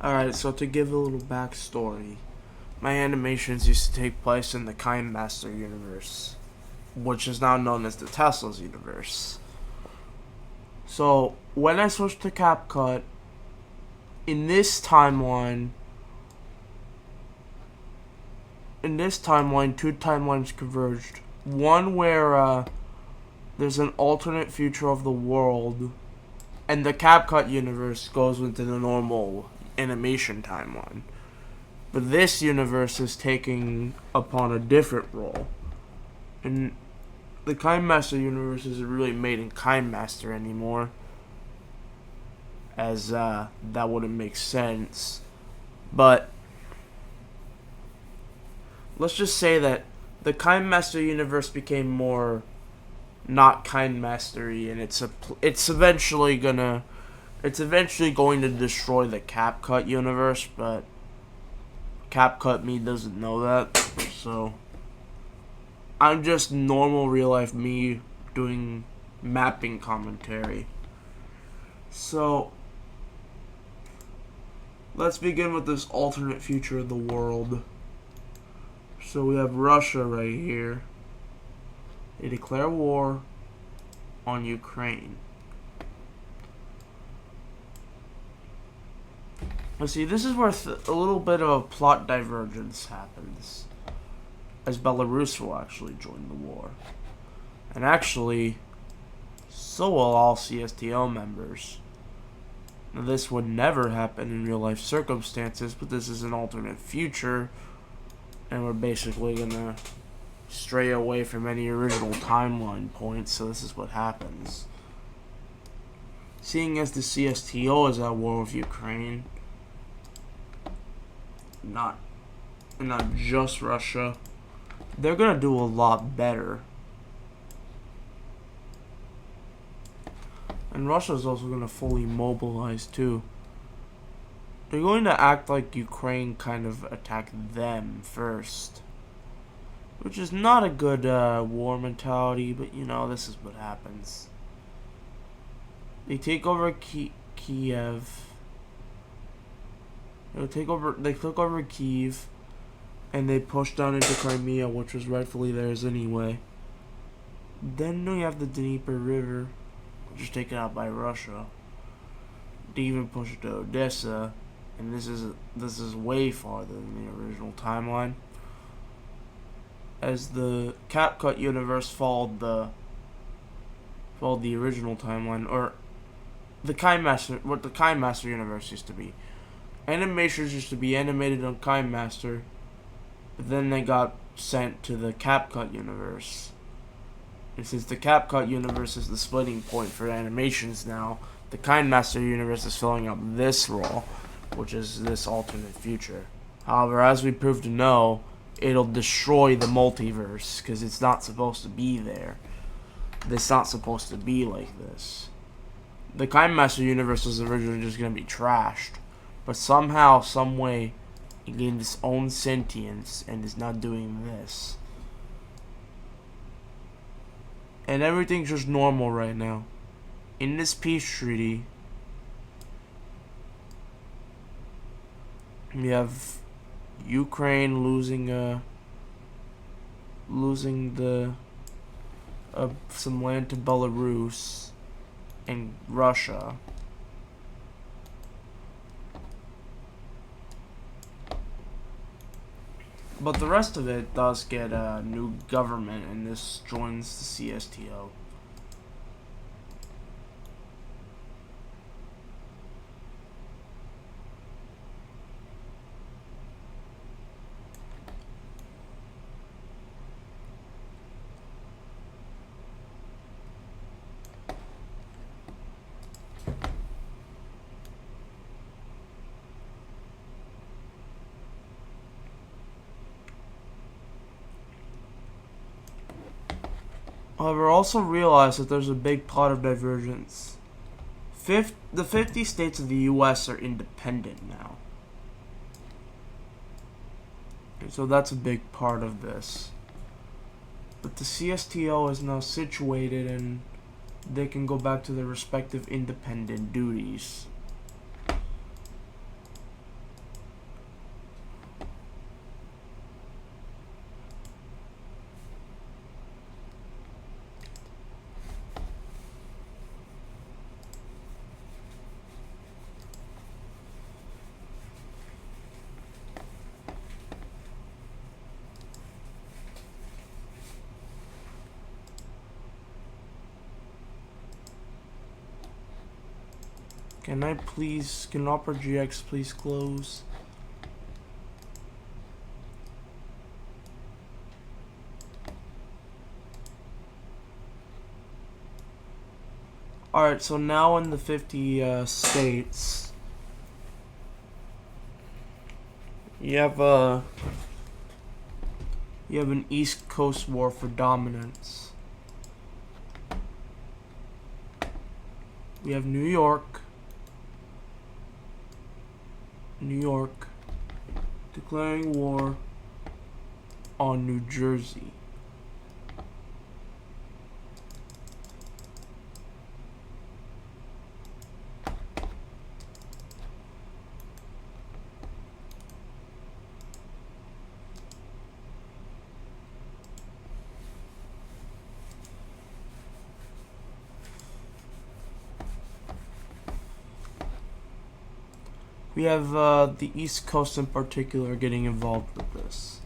Alright, so to give a little backstory, my animations used to take place in the Kindmaster universe, which is now known as the Tesla's universe. So, when I switched to CapCut, in this timeline, two timelines converged. One where there's an alternate future of the world, and the CapCut universe goes into the normal animation timeline. But this universe is taking upon a different role. And the Kindmaster universe isn't really made in Kindmaster anymore, as that wouldn't make sense. But let's just say that the Kindmaster universe became more not Kindmastery, and it's eventually going to destroy the CapCut universe, but CapCut me doesn't know that, so I'm just normal real life me doing mapping commentary. So let's begin with this alternate future of the world. So we have Russia right here. They declare war on Ukraine. Let's see, this is where a little bit of a plot divergence happens, as Belarus will actually join the war. And actually, so will all CSTO members. Now, this would never happen in real life circumstances, but this is an alternate future, and we're basically gonna stray away from any original timeline points, so this is what happens. Seeing as the CSTO is at war with Ukraine, not just Russia, they're gonna do a lot better. And Russia's also gonna fully mobilize too. They're going to act like Ukraine kind of attacked them first, which is not a good war mentality, but you know, this is what happens. They take over Kiev. They took over Kiev, and they pushed down into Crimea, which was rightfully theirs anyway. Then we have the Dnieper River, which is taken out by Russia. They even push it to Odessa, and this is way farther than the original timeline, as the CapCut universe followed the original timeline, or what the Kindmaster universe used to be. Animations used to be animated on Kindmaster, but then they got sent to the CapCut universe. And since the CapCut universe is the splitting point for animations now, the Kindmaster universe is filling up this role, which is this alternate future. However, as we proved to know, it'll destroy the multiverse, because it's not supposed to be there. It's not supposed to be like this. The Kindmaster universe was originally just going to be trashed, but somehow, someway, it gained its own sentience and is now doing this. And everything's just normal right now. In this peace treaty, we have Ukraine losing some land to Belarus and Russia. But the rest of it does get a new government, and this joins the CSTO. However, also realize that there's a big plot of divergence. The 50 states of the U.S. are independent now. And so that's a big part of this. But the CSTO is now situated, and they can go back to their respective independent duties. Can Opera GX please close? Alright, so now in the 50 states, you have an East Coast war for dominance. We have New York declaring war on New Jersey. We have the East Coast in particular getting involved with this.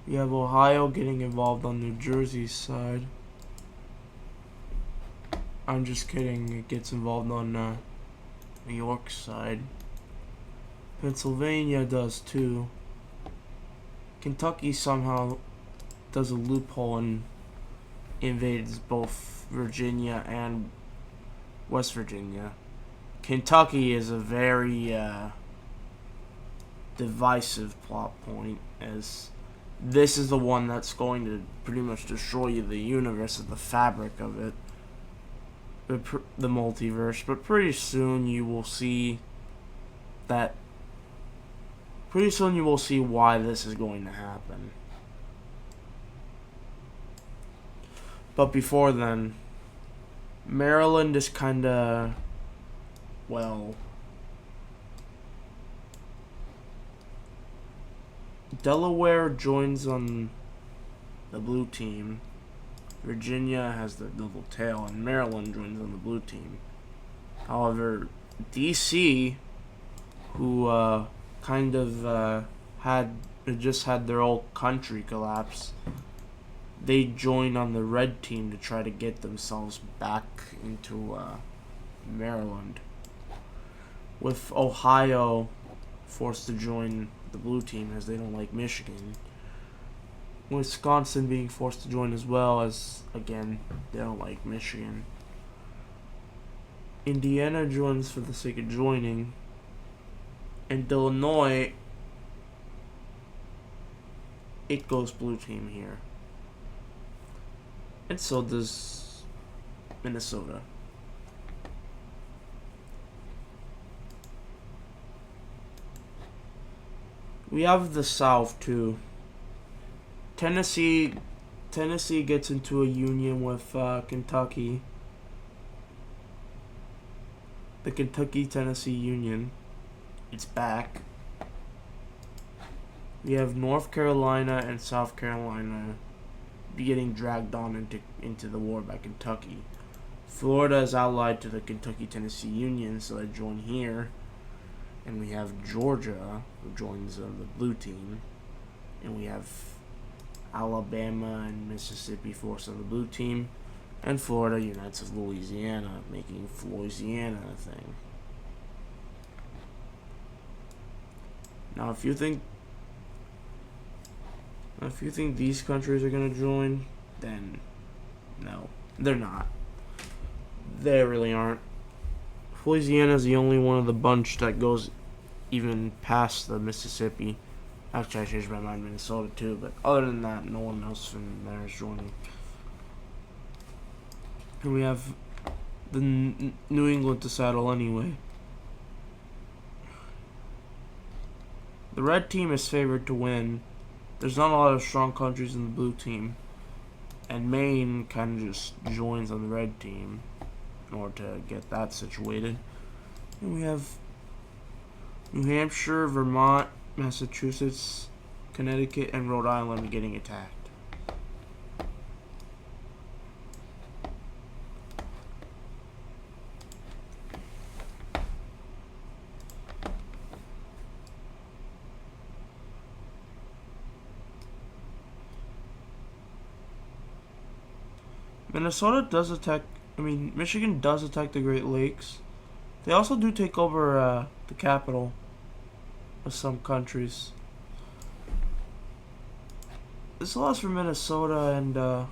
We have Ohio getting involved on New Jersey's side. I'm just kidding, it gets involved on New York's side. Pennsylvania does too. Kentucky somehow does a loophole and invades both Virginia and West Virginia. Kentucky is a very divisive plot point, as this is the one that's going to pretty much destroy the universe of the fabric of it, the multiverse. But pretty soon you will see that. Pretty soon you will see why this is going to happen. But before then, Maryland is kind of, well, Delaware joins on the blue team. Virginia has the little tail, and Maryland joins on the blue team. However, DC, who kind of just had their whole country collapse, they join on the red team to try to get themselves back into Maryland, with Ohio forced to join the blue team as they don't like Michigan. Wisconsin being forced to join as well, as again they don't like Michigan. Indiana joins for the sake of joining, and Illinois, it goes blue team here, and so does Minnesota. We have the South too. Tennessee gets into a union with Kentucky. The Kentucky-Tennessee Union. It's back. We have North Carolina and South Carolina getting dragged on into the war by Kentucky. Florida is allied to the Kentucky-Tennessee Union, so they join here. And we have Georgia, who joins the blue team. And we have Alabama and Mississippi forced on the blue team. And Florida unites with Louisiana, making Louisiana a thing. Now, if you think these countries are going to join, then no, they're not. They really aren't. Louisiana is the only one of the bunch that goes even past the Mississippi. Actually, I changed my mind, Minnesota too, but other than that, no one else from there is joining. And we have the New England to settle anyway. The red team is favored to win. There's not a lot of strong countries in the blue team. And Maine kind of just joins on the red team in order to get that situated. And we have New Hampshire, Vermont, Massachusetts, Connecticut, and Rhode Island getting attacked. Michigan does attack the Great Lakes, They also do take over the capital of some countries. This allows for Minnesota and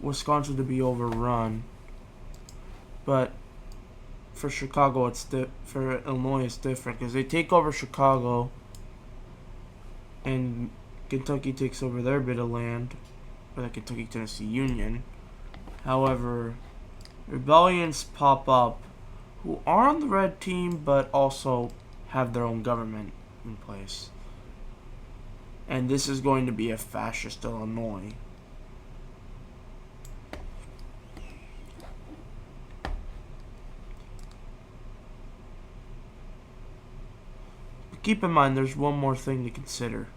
Wisconsin to be overrun, but for Chicago, for Illinois, it's different because they take over Chicago, and Kentucky takes over their bit of land, or the Kentucky-Tennessee Union. However, rebellions pop up who are on the red team, but also have their own government in place. And this is going to be a fascist Illinois. But keep in mind, there's one more thing to consider.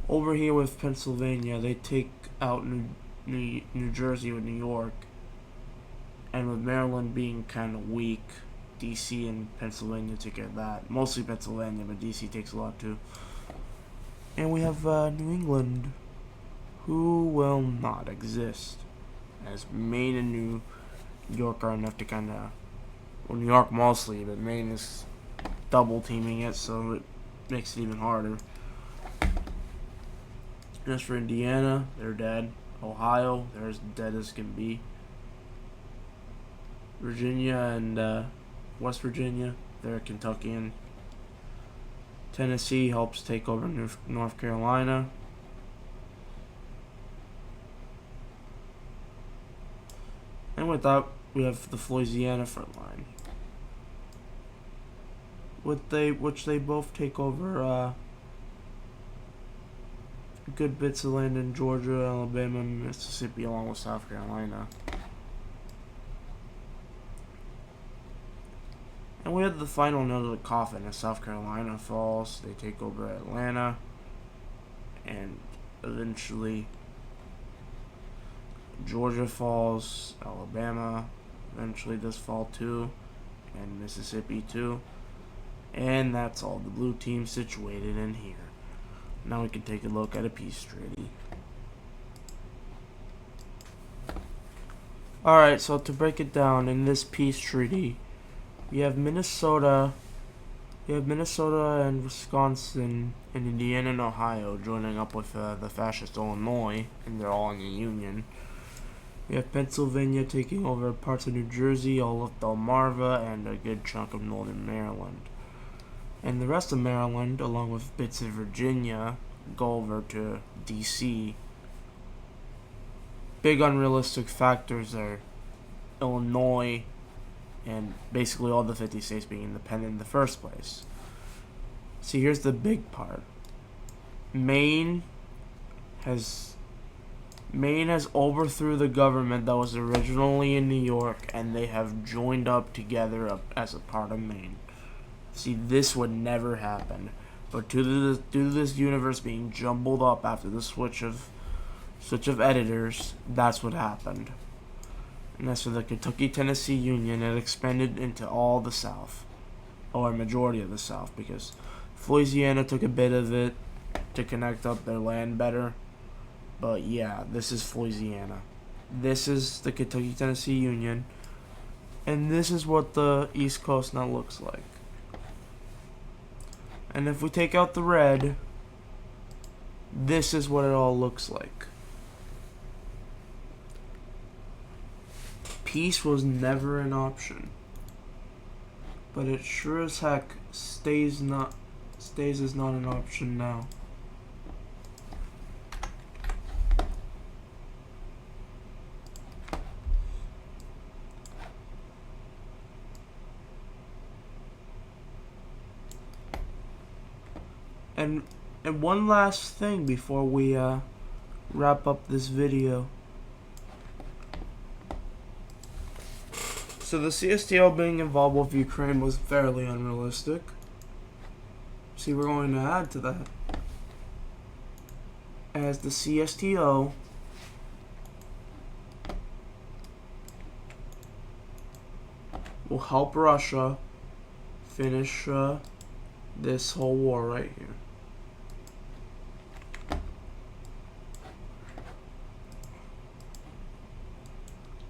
Over here with Pennsylvania, they take out New Jersey with New York. And with Maryland being kind of weak, DC and Pennsylvania take care of that. Mostly Pennsylvania, but DC takes a lot too. And we have New England, who will not exist, as Maine and New York are enough to kind of, well, New York mostly, but Maine is double teaming it, so it makes it even harder. As for Indiana, they're dead. Ohio, they're as dead as can be. Virginia and West Virginia, they're Kentuckian. Tennessee helps take over North Carolina. And with that, we have the Louisiana front line, which they both take over good bits of land in Georgia, Alabama, and Mississippi, along with South Carolina. And we had the final note of the coffin as South Carolina falls. They take over Atlanta, and eventually Georgia falls, Alabama eventually does fall too, and Mississippi too. And that's all the blue team situated in here. Now we can take a look at a peace treaty. Alright, so to break it down, in this peace treaty, you have Minnesota and Wisconsin and Indiana and Ohio joining up with the fascist Illinois, and they're all in the Union. You have Pennsylvania taking over parts of New Jersey, all of Delmarva, and a good chunk of northern Maryland. And the rest of Maryland, along with bits of Virginia, go over to DC. Big unrealistic factors are Illinois and basically all the 50 states being independent in the first place. See, here's the big part. Maine has overthrew the government that was originally in New York, and they have joined up together as a part of Maine. See, this would never happen, but due to this universe being jumbled up after the switch of editors, that's what happened. And as for the Kentucky-Tennessee Union, it expanded into all the South, or a majority of the South, because Louisiana took a bit of it to connect up their land better. But yeah, this is Louisiana. This is the Kentucky-Tennessee Union, and this is what the East Coast now looks like. And if we take out the red, this is what it all looks like. Peace was never an option, but it sure as heck stays as not an option now. And one last thing before we wrap up this video. So the CSTO being involved with Ukraine was fairly unrealistic. See, we're going to add to that, as the CSTO will help Russia finish this whole war right here.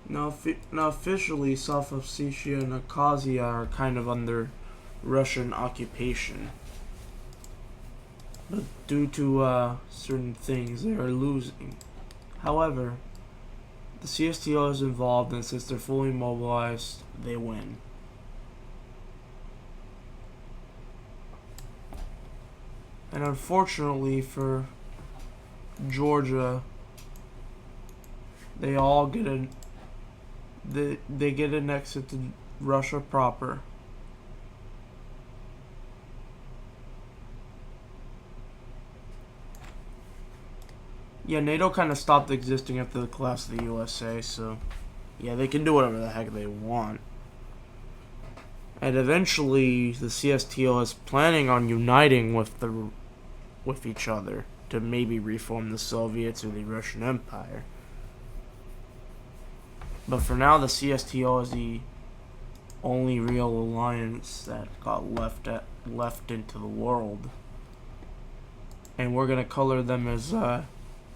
Now officially, South Ossetia and Abkhazia are kind of under Russian occupation. But due to certain things, they are losing. However, the CSTO is involved, and since they're fully mobilized, they win. And unfortunately for Georgia, they all get they get annexed to Russia proper. Yeah, NATO kind of stopped existing after the collapse of the USA, so yeah, they can do whatever the heck they want. And eventually, the CSTO is planning on uniting with each other to maybe reform the Soviets or the Russian Empire. But for now, the CSTO is the only real alliance that got left into the world, and we're gonna color them as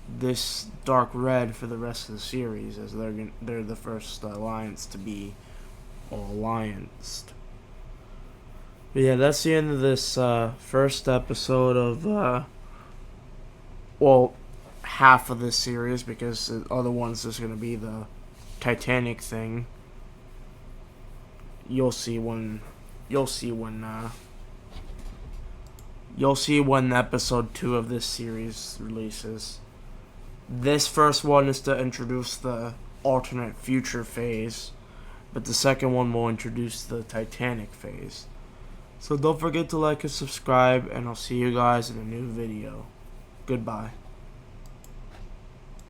this dark red for the rest of the series, as they're the first alliance to be allianced. But yeah, that's the end of this first episode of half of this series, because the other one's just gonna be the Titanic thing. You'll see when episode 2 of this series releases. This first one is to introduce the alternate future phase, but the second one will introduce the Titanic phase. So don't forget to like and subscribe, and I'll see you guys in a new video. Goodbye.